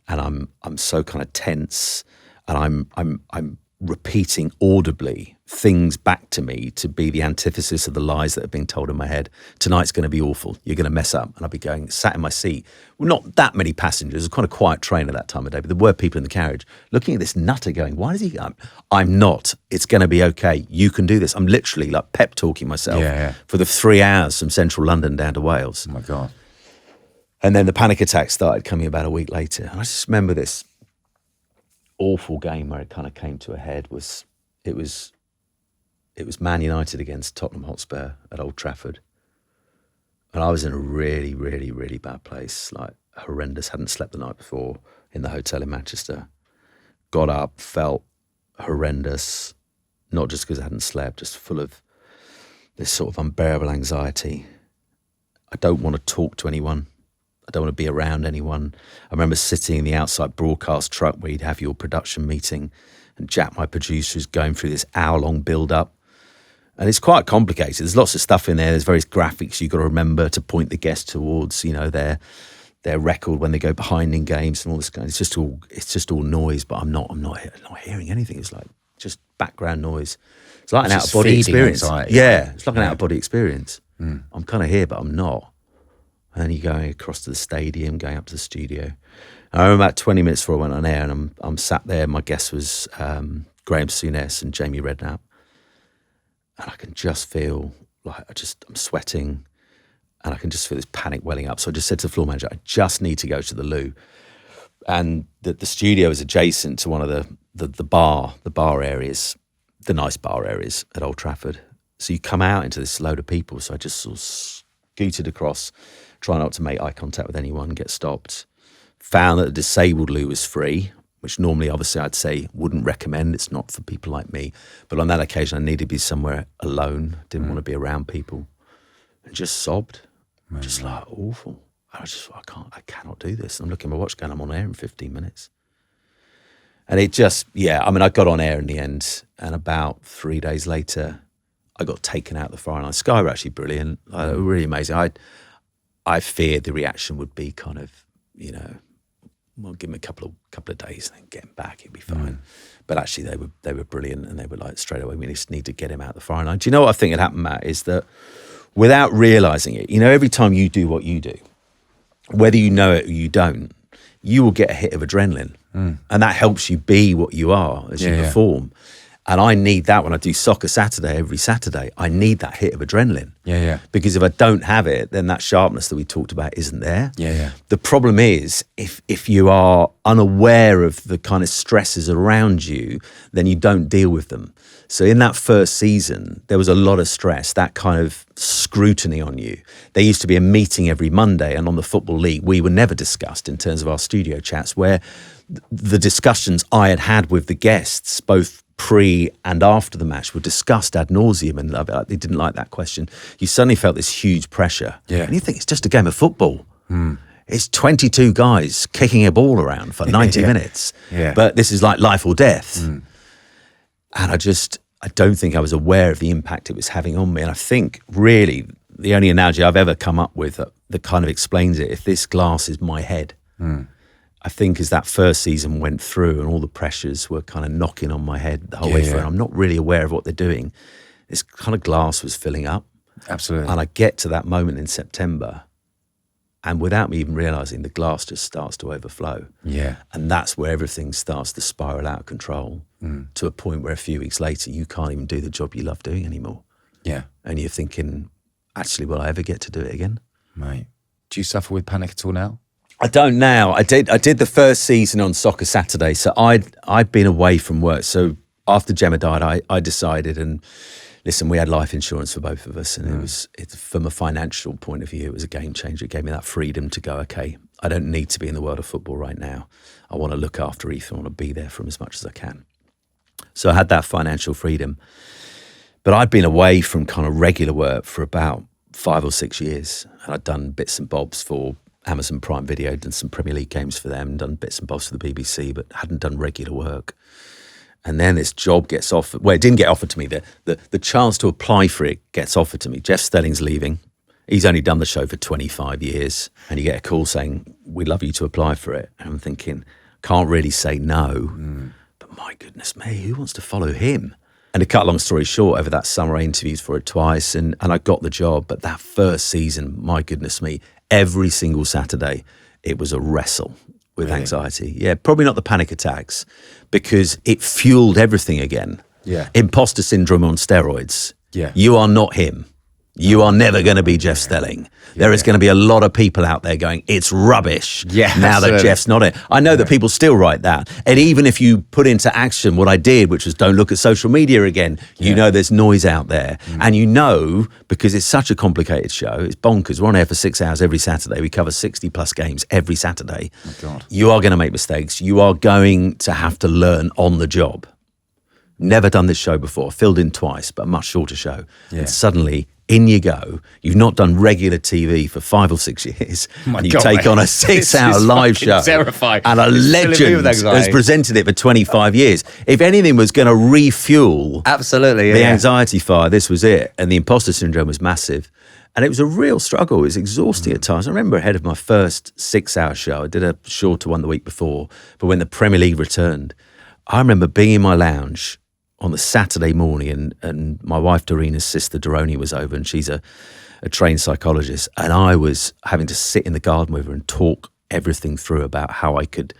And I'm so kind of tense. And I'm repeating audibly things back to me to be the antithesis of the lies that are being told in my head. Tonight's going to be awful. You're going to mess up. And I'll be sat in my seat. Well, not that many passengers. It was quite a quiet train at that time of day, but there were people in the carriage looking at this nutter going, why does he go? I'm not. It's going to be okay. You can do this. I'm literally like pep talking myself for the 3 hours from central London down to Wales. Oh my God. And then the panic attack started coming about a week later. And I just remember this awful game where it kind of came to a head. It was Man United against Tottenham Hotspur at Old Trafford. And I was in a really, really, really bad place, like horrendous. Hadn't slept the night before in the hotel in Manchester. Got up, felt horrendous, not just because I hadn't slept, just full of this sort of unbearable anxiety. I don't want to talk to anyone. I don't want to be around anyone. I remember sitting in the outside broadcast truck where you'd have your production meeting and Jack, my producer, is going through this hour-long build-up. And it's quite complicated. There's lots of stuff in there. There's various graphics you've got to remember to point the guest towards, their record when they go behind in games and all this kind. It's just all noise, but I'm not hearing anything. It's like just background noise. It's like an out-of-body experience. Anxiety. Yeah, it's like an out-of-body experience. I'm kind of here, but I'm not. And then you're going across to the stadium, going up to the studio. And I remember about 20 minutes before I went on air, and I'm sat there. My guest was Graham Souness and Jamie Redknapp. And I can just feel like I'm sweating, and I can just feel this panic welling up. So I just said to the floor manager, I just need to go to the loo. And the studio is adjacent to one of the bar areas, the nice bar areas at Old Trafford. So you come out into this load of people. So I just sort of scooted across, try not to make eye contact with anyone, get stopped. Found that the disabled loo was free, which normally obviously I'd say wouldn't recommend. It's not for people like me. But on that occasion, I needed to be somewhere alone. Didn't want to be around people. And just sobbed. Just like awful. I cannot do this. I'm looking at my watch going, I'm on air in 15 minutes. And it just, I got on air in the end. And about 3 days later, I got taken out of the firing line. Sky were actually brilliant, really amazing. I feared the reaction would be kind of, well, give me a couple of days and then get him back, he'd be fine. But actually they were brilliant, and they were like, straight away, we just need to get him out of the firing line. Do you know what I think had happened, Matt, is that without realising it, every time you do what you do, whether you know it or you don't, you will get a hit of adrenaline. And that helps you be what you are as you perform. And I need that when I do Soccer Saturday every Saturday. I need that hit of adrenaline. Yeah. Because if I don't have it, then that sharpness that we talked about isn't there. Yeah. The problem is if you are unaware of the kind of stresses around you, then you don't deal with them. So in that first season, there was a lot of stress, that kind of scrutiny on you. There used to be a meeting every Monday, and on the Football League, we were never discussed in terms of our studio chats, where the discussions I had with the guests, both pre and after the match, were discussed ad nauseum, and they didn't like that question. You suddenly felt this huge pressure. Yeah. And you think it's just a game of football. It's 22 guys kicking a ball around for 90 minutes. Yeah. But this is like life or death. And I don't think I was aware of the impact it was having on me. And I think really the only analogy I've ever come up with that kind of explains it, if this glass is my head, I think as that first season went through and all the pressures were kind of knocking on my head the whole way through, and I'm not really aware of what they're doing, this kind of glass was filling up. Absolutely. And I get to that moment in September, and without me even realising, the glass just starts to overflow. Yeah. And that's where everything starts to spiral out of control to a point where a few weeks later, you can't even do the job you love doing anymore. Yeah. And you're thinking, actually, will I ever get to do it again? Mate, do you suffer with panic at all now? I don't now. I did the first season on Soccer Saturday. So I'd been away from work. So after Gemma died, I decided, and listen, we had life insurance for both of us, and it from a financial point of view, it was a game changer. It gave me that freedom to go, okay, I don't need to be in the world of football right now. I want to look after Ethan. I want to be there for him as much as I can. So I had that financial freedom. But I'd been away from kind of regular work for about 5 or 6 years. And I'd done bits and bobs for Amazon Prime Video, done some Premier League games for them, done bits and bobs for the BBC, but hadn't done regular work. And then this job gets offered. Well, it didn't get offered to me. The chance to apply for it gets offered to me. Jeff Stelling's leaving. He's only done the show for 25 years. And you get a call saying, we'd love you to apply for it. And I'm thinking, can't really say no. But my goodness me, who wants to follow him? And to cut a long story short, over that summer I interviewed for it twice and I got the job. But that first season, my goodness me, every single Saturday, it was a wrestle with anxiety. Yeah, probably not the panic attacks, because it fueled everything again. Yeah. Imposter syndrome on steroids. Yeah. You are not him. You are never going to be Jeff Stelling. There is going to be a lot of people out there going, it's rubbish now absolutely. that Jeff's not it. I know that people still write that. And even if you put into action what I did, which was don't look at social media again, you know there's noise out there. And you know, because it's such a complicated show, it's bonkers. We're on air for 6 hours every Saturday. We cover 60 plus games every Saturday. Oh, God. You are going to make mistakes. You are going to have to learn on the job. Never done this show before, filled in twice, but a much shorter show. Yeah. And suddenly, in you go. You've not done regular TV for 5 or 6 years. And you take on a 6-hour live show. Terrifying. And a legend has presented it for 25 years. If anything was going to refuel Absolutely, the anxiety fire, this was it. And the imposter syndrome was massive. And it was a real struggle. It was exhausting at times. I remember ahead of my first 6-hour show, I did a shorter one the week before, but when the Premier League returned, I remember being in my lounge on the Saturday morning, and my wife Doreena's sister Doina was over, and she's a trained psychologist, and I was having to sit in the garden with her and talk everything through about how I could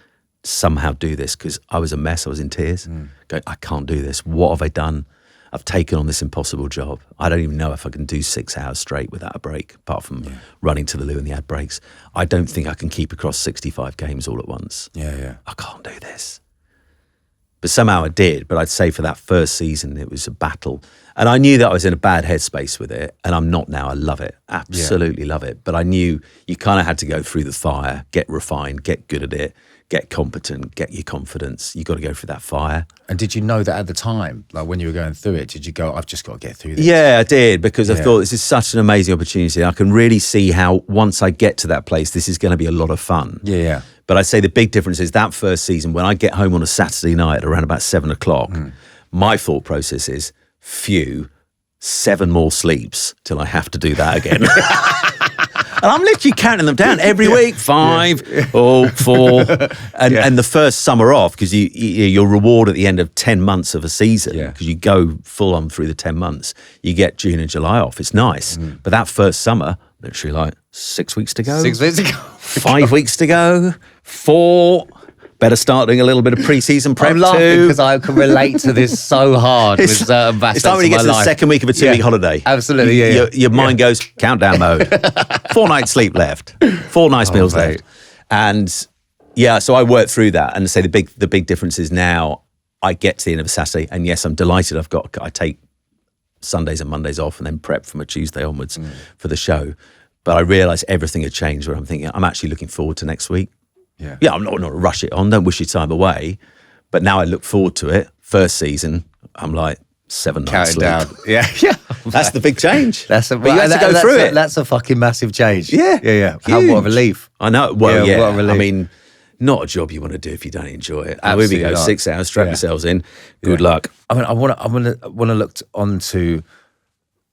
somehow do this, because I was a mess. I was in tears, going, I can't do this. What have I done? I've taken on this impossible job. I don't even know if I can do 6 hours straight without a break, apart from running to the loo in the ad breaks. I don't think I can keep across 65 games all at once. Yeah. I can't do this. But somehow I did. But I'd say for that first season, it was a battle. And I knew that I was in a bad headspace with it. And I'm not now. I love it. Absolutely love it. But I knew you kind of had to go through the fire, get refined, get good at it, get competent, get your confidence. You got to go through that fire. And did you know that at the time, like when you were going through it, did you go, I've just got to get through this? Yeah, I did, because I thought this is such an amazing opportunity. I can really see how once I get to that place, this is going to be a lot of fun. Yeah. But I'd say the big difference is that first season, when I get home on a Saturday night around about 7 o'clock, my thought process is, 7 more sleeps till I have to do that again. And I'm literally counting them down every week, 5, 4. And the first summer off, because your reward at the end of 10 months of a season, because you go full on through the 10 months, you get June and July off. It's nice. But that first summer, literally like 6 weeks to go. 6 weeks ago. 5 weeks to go. 4. Better start doing a little bit of pre-season prep I'm laughing too. because I can relate to this so hard with certain facets It's like when you of get to my the life. second week of a 2-week holiday. Absolutely, yeah. Your mind goes countdown mode. 4 nights sleep left. 4 nice meals mate. left. And yeah, so I worked through that and say the big difference is now I get to the end of a Saturday and yes, I'm delighted I take Sundays and Mondays off and then prep from a Tuesday onwards for the show. But I realised everything had changed where I'm thinking, I'm actually looking forward to next week. Yeah, I'm not rush it on, don't wish your time away. But now I look forward to it. First season, I'm like 7 nights Counting sleep. down. Yeah. That's the big change. But you have to go through it. That's a fucking massive change. Yeah. How Huge. what a relief. I know. Well, Yeah, what a relief. I mean, not a job you want to do if you don't enjoy it. Absolutely Here we go, not. 6 hours, strap Yeah. yourselves in. Good luck. I mean, I want to look onto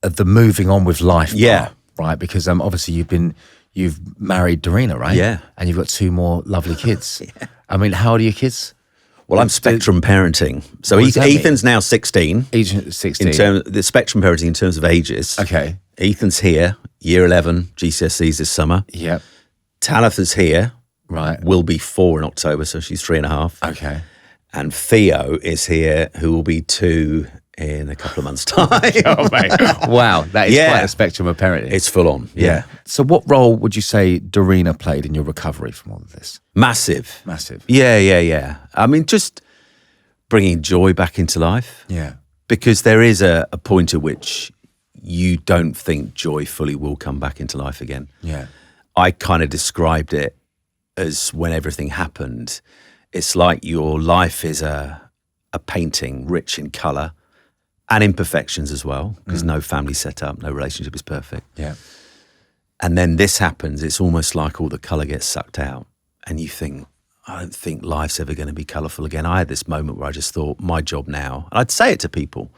the moving on with life. Yeah. part, right. Because obviously you've married Doina, right? Yeah. And you've got 2 more lovely kids. I mean, how old are your kids? Well, I'm spectrum parenting. So What does that mean? Ethan's now 16. Age 16. In terms the spectrum parenting in terms of ages. Okay. Ethan's here, year 11, GCSEs this summer. Yep. Talitha's here, Right. will be 4 in October, so she's 3.5. Okay. And Theo is here, who will be 2 in a couple of months' time. Oh, mate. Wow. That is Yeah. quite a spectrum of parenting. It's full on. Yeah. So what role would you say Doina played in your recovery from all of this? Massive. Massive. Yeah. I mean, just bringing joy back into life. Yeah. Because there is a point at which you don't think joy fully will come back into life again. Yeah. I kind of described it as when everything happened, it's like your life is a painting rich in colour and imperfections as well, because no family set up, no relationship is perfect. Yeah. And then this happens, it's almost like all the colour gets sucked out and you think, I don't think life's ever going to be colourful again. I had this moment where I just thought, my job now, and I'd say it to people,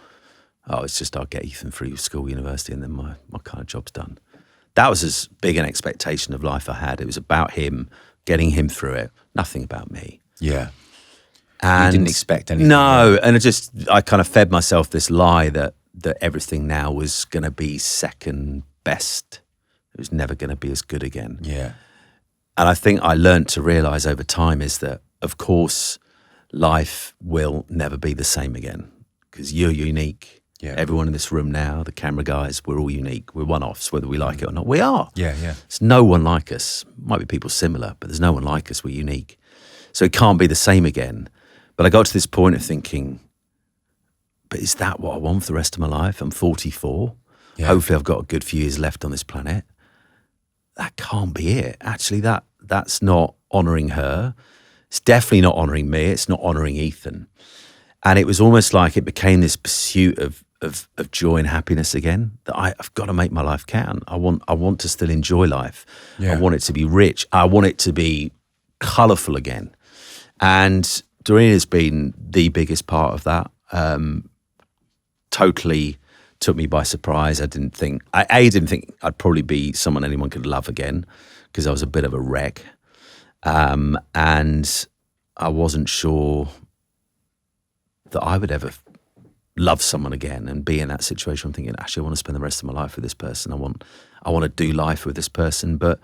it's just I'll get Ethan through school, university, and then my kind of job's done. That was as big an expectation of life I had. It was about him, getting him through it, nothing about me. Yeah. And You didn't expect anything. No, and I kind of fed myself this lie that everything now was going to be second best. It was never going to be as good again. Yeah. And I think I learned to realise over time is that, of course, life will never be the same again because you're unique. Yeah. Everyone in this room now, the camera guys, we're all unique. We're one-offs, whether we like it or not. We are. Yeah. There's no one like us. Might be people similar, but there's no one like us. We're unique. So it can't be the same again. But I got to this point of thinking, but is that what I want for the rest of my life? I'm 44. Yeah. Hopefully I've got a good few years left on this planet. That can't be it. Actually, that's not honouring her. It's definitely not honouring me. It's not honouring Ethan. And it was almost like it became this pursuit of joy and happiness again, that I've got to make my life count. I want to still enjoy life. Yeah. I want it to be rich. I want it to be colourful again. And Doreen's been the biggest part of that. Totally took me by surprise. I didn't think I'd probably be someone anyone could love again because I was a bit of a wreck. And I wasn't sure that I would ever love someone again and be in that situation. I'm thinking, actually, I want to spend the rest of my life with this person. I want to do life with this person. But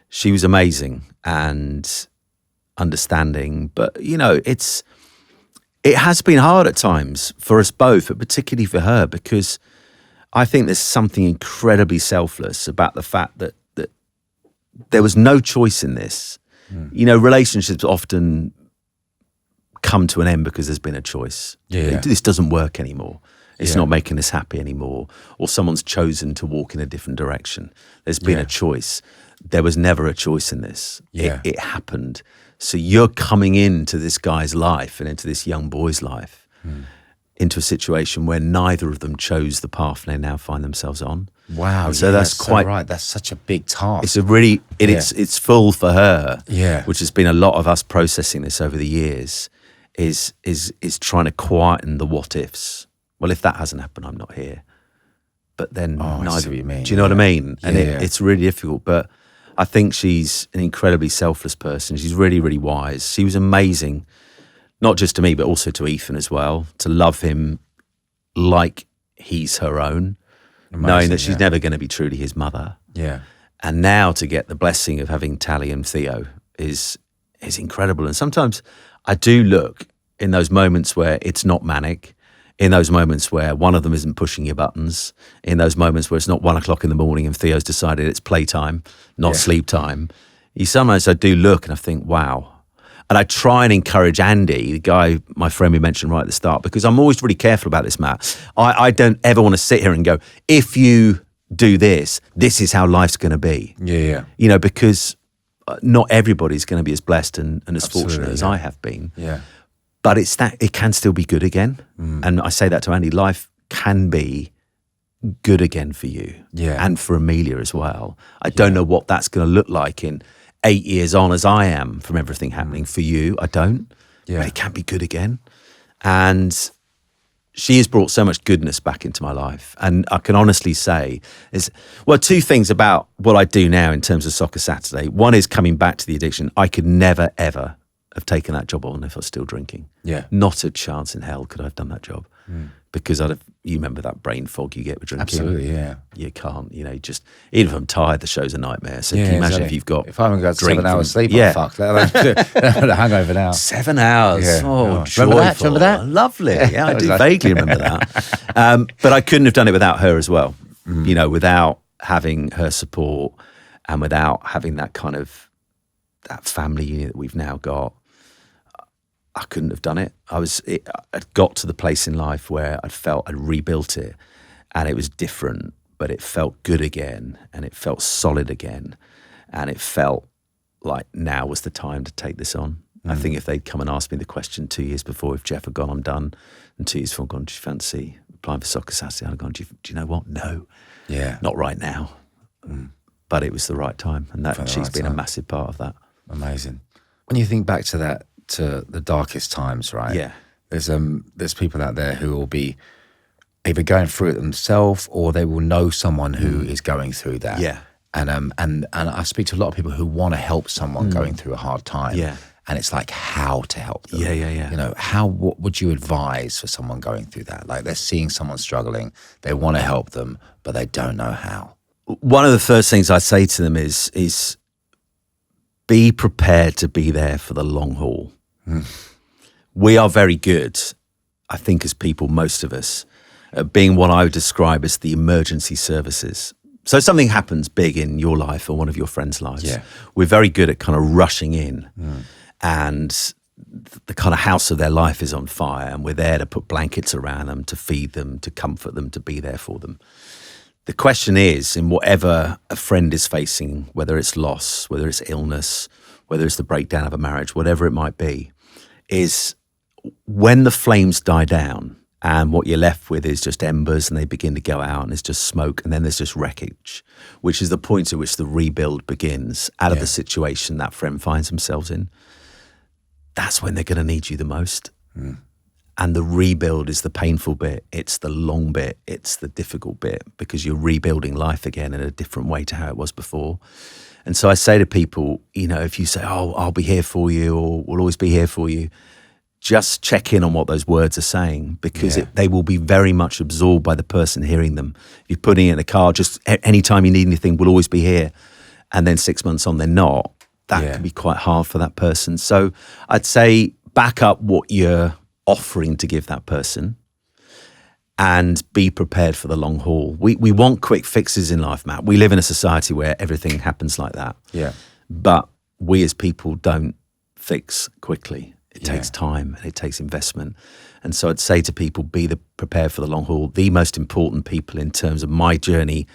she was amazing and understanding. But, it has been hard at times for us both, but particularly for her, because I think there's something incredibly selfless about the fact that there was no choice in this. Relationships often come to an end because there's been a choice. Yeah. This doesn't work anymore. It's Yeah. not making us happy anymore. Or someone's chosen to walk in a different direction. There's been Yeah. a choice. There was never a choice in this. Yeah. It happened. So you're coming into this guy's life and into this young boy's life, into a situation where neither of them chose the path they now find themselves on. Wow. And so yeah, that's quite right. That's such a big task. It's a really it's full for her. Yeah. Which has been a lot of us processing this over the years, is trying to quieten the what ifs. Well, if that hasn't happened, I'm not here. But then I see what you mean. do you know what I mean? And Yeah. it's really difficult. But I think she's an incredibly selfless person. She's really, really wise. She was amazing, not just to me, but also to Ethan as well, to love him like he's her own, knowing that she's never going to be truly his mother. Yeah. And now to get the blessing of having Tally and Theo is is incredible. And sometimes I do look in those moments where it's not manic, in those moments where one of them isn't pushing your buttons, in those moments where it's not 1 o'clock in the morning and Theo's decided it's playtime, not sleep time. Sometimes I do look and I think, wow. And I try and encourage Andy, the guy, my friend we mentioned right at the start, because I'm always really careful about this, Matt. I don't ever want to sit here and go, if you do this, this is how life's going to be. Yeah. You know, because not everybody's going to be as blessed and as fortunate as I have been. Yeah. But it's that it can still be good again. And I say that to Andy, life can be good again for you. Yeah. And for Amelia as well. I don't know what that's going to look like in 8 years on as I am from everything happening. For you, I don't. Yeah. But it can be good again. And she has brought so much goodness back into my life. And I can honestly say, two things about what I do now in terms of Soccer Saturday. One is coming back to the addiction. I could never, ever have taken that job on if I was still drinking. Yeah. Not a chance in hell could I have done that job. Because you remember that brain fog you get with drinking. Absolutely, yeah. You can't, just, even if I'm tired, the show's a nightmare. So can you imagine if you've got... If I haven't got 7 hours sleep, yeah. I'm fucked. The hangover now. 7 hours. Yeah. Oh, Remember that? joyful. Remember that? Lovely. Yeah, I do vaguely remember that. But I couldn't have done it without her as well. Without having her support and without having that kind of, that family unit that we've now got. I couldn't have done it. I'd got to the place in life where I'd rebuilt it and it was different, but it felt good again and it felt solid again. And it felt like now was the time to take this on. I think if they'd come and asked me the question 2 years before, if Jeff had gone, I'm done, and 2 years before, gone, do you fancy applying for Soccer Saturday? I'd have gone, do you know what? No. Yeah. Not right now. But it was the right time. And she's been a massive part of that. Amazing. When you think back to that, to the darkest times, right? Yeah. There's people out there who will be either going through it themselves or they will know someone who is going through that. Yeah. And I speak to a lot of people who want to help someone going through a hard time. Yeah. And it's like how to help them. Yeah. What would you advise for someone going through that? Like they're seeing someone struggling, they want to help them, but they don't know how. One of the first things I say to them is be prepared to be there for the long haul. We are very good, I think, as people, most of us, at being what I would describe as the emergency services. So something happens big in your life or one of your friends' lives. Yeah. We're very good at kind of rushing in and the kind of house of their life is on fire and we're there to put blankets around them, to feed them, to comfort them, to be there for them. The question is, in whatever a friend is facing, whether it's loss, whether it's illness, whether it's the breakdown of a marriage, whatever it might be, is when the flames die down and what you're left with is just embers and they begin to go out and it's just smoke and then there's just wreckage, which is the point at which the rebuild begins out of the situation that friend finds themselves in. That's when they're going to need you the most. And the rebuild is the painful bit. It's the long bit. It's the difficult bit because you're rebuilding life again in a different way to how it was before. And so I say to people, if you say, oh, I'll be here for you or we'll always be here for you, just check in on what those words are saying because they will be very much absorbed by the person hearing them. If you're putting it in a car, just anytime you need anything, we'll always be here. And then 6 months on, they're not. That can be quite hard for that person. So I'd say back up what you're offering to give that person and be prepared for the long haul. We want quick fixes in life, Matt. We live in a society where everything happens like that. Yeah. But we as people don't fix quickly. It takes time and it takes investment. And so I'd say to people, prepared for the long haul. The most important people in terms of my journey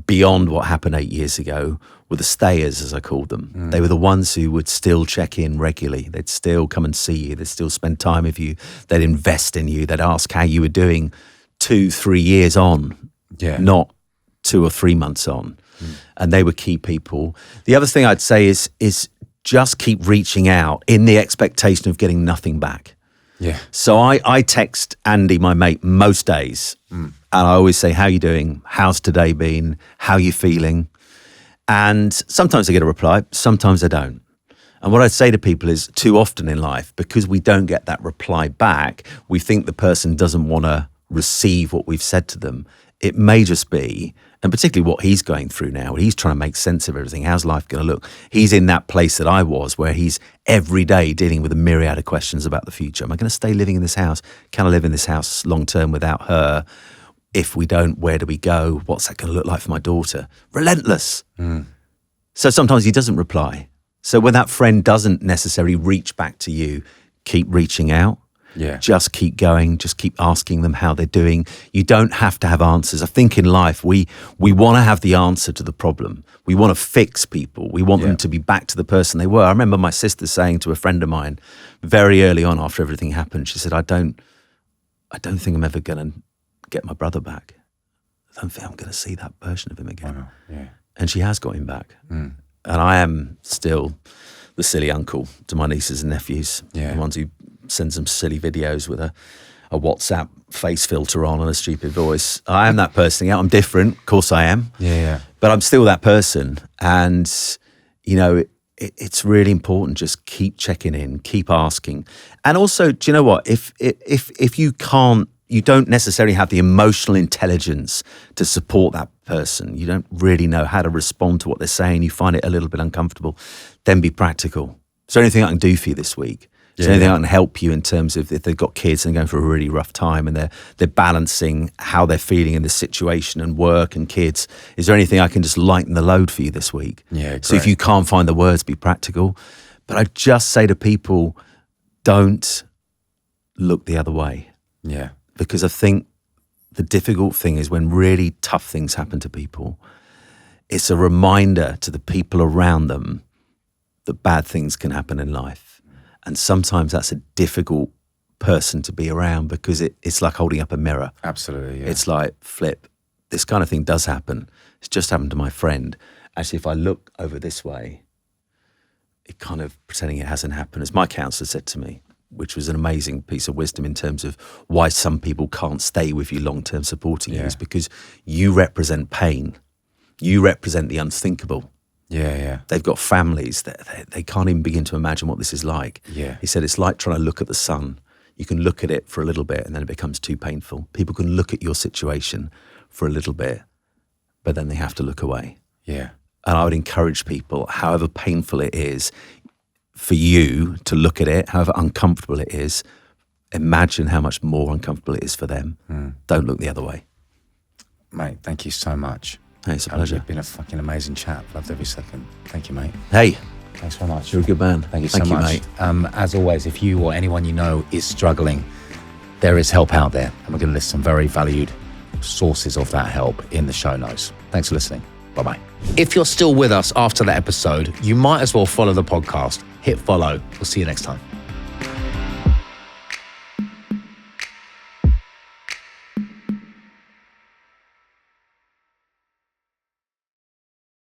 beyond what happened 8 years ago were the stayers, as I called them. They were the ones who would still check in regularly. They'd still come and see you. They'd still spend time with you. They'd invest in you. They'd ask how you were doing 2-3 years on, not 2 or 3 months on. And they were key people. The other thing I'd say is just keep reaching out in the expectation of getting nothing back. Yeah. So I text Andy, my mate, most days. And I always say, how you doing? How's today been? How you feeling? And sometimes I get a reply, sometimes I don't. And what I'd say to people is too often in life, because we don't get that reply back, we think the person doesn't want to receive what we've said to them. It may just be And particularly what he's going through now, he's trying to make sense of everything. How's life going to look? He's in that place that I was, where he's every day dealing with a myriad of questions about the future. Am I going to stay living in this house? Can I live in this house long term without her? If we don't, where do we go? What's that going to look like for my daughter? Relentless. So sometimes he doesn't reply. So when that friend doesn't necessarily reach back to you, keep reaching out. Yeah. Just keep going. Just keep asking them how they're doing. You don't have to have answers. I think in life, we want to have the answer to the problem. We want to fix people. We want them to be back to the person they were. I remember my sister saying to a friend of mine very early on after everything happened, she said, I don't think I'm ever going to get my brother back. I don't think I'm going to see that version of him again. Wow. Yeah. And she has got him back. And I am still the silly uncle to my nieces and nephews, the ones who sends them silly videos with a WhatsApp face filter on and a stupid voice. I am that person. Yeah, I'm different. Of course I am. Yeah. But I'm still that person. And, you know, it's really important. Just keep checking in, keep asking. And also, do you know what? If you don't necessarily have the emotional intelligence to support that person, you don't really know how to respond to what they're saying, you find it a little bit uncomfortable, then be practical. Is there anything I can do for you this week? Is there anything I can help you in terms of if they've got kids and going through a really rough time and they're balancing how they're feeling in this situation and work and kids? Is there anything I can just lighten the load for you this week? Yeah, great. So if you can't find the words, be practical. But I just say to people, don't look the other way. Yeah. Because I think the difficult thing is when really tough things happen to people, it's a reminder to the people around them that bad things can happen in life. And sometimes that's a difficult person to be around because it's like holding up a mirror. Absolutely, yeah. It's like, flip, this kind of thing does happen. It's just happened to my friend. Actually, if I look over this way, it kind of pretending it hasn't happened, as my counsellor said to me, which was an amazing piece of wisdom in terms of why some people can't stay with you long-term supporting you, is because you represent pain. You represent the unthinkable. Yeah. They've got families that they can't even begin to imagine what this is like. Yeah. He said it's like trying to look at the sun. You can look at it for a little bit and then it becomes too painful. People can look at your situation for a little bit, but then they have to look away. Yeah. And I would encourage people, however painful it is for you to look at it, however uncomfortable it is, imagine how much more uncomfortable it is for them. Don't look the other way. Mate, thank you so much. Hey, it's a pleasure. It's been a fucking amazing chat. Loved every second. Thank you, mate. Hey, Thanks very much. you're a good man. Thank you so much. Mate. As always, if you or anyone you know is struggling, there is help out there. And we're going to list some very valued sources of that help in the show notes. Thanks for listening. Bye-bye. If you're still with us after that episode, you might as well follow the podcast. Hit follow. We'll see you next time.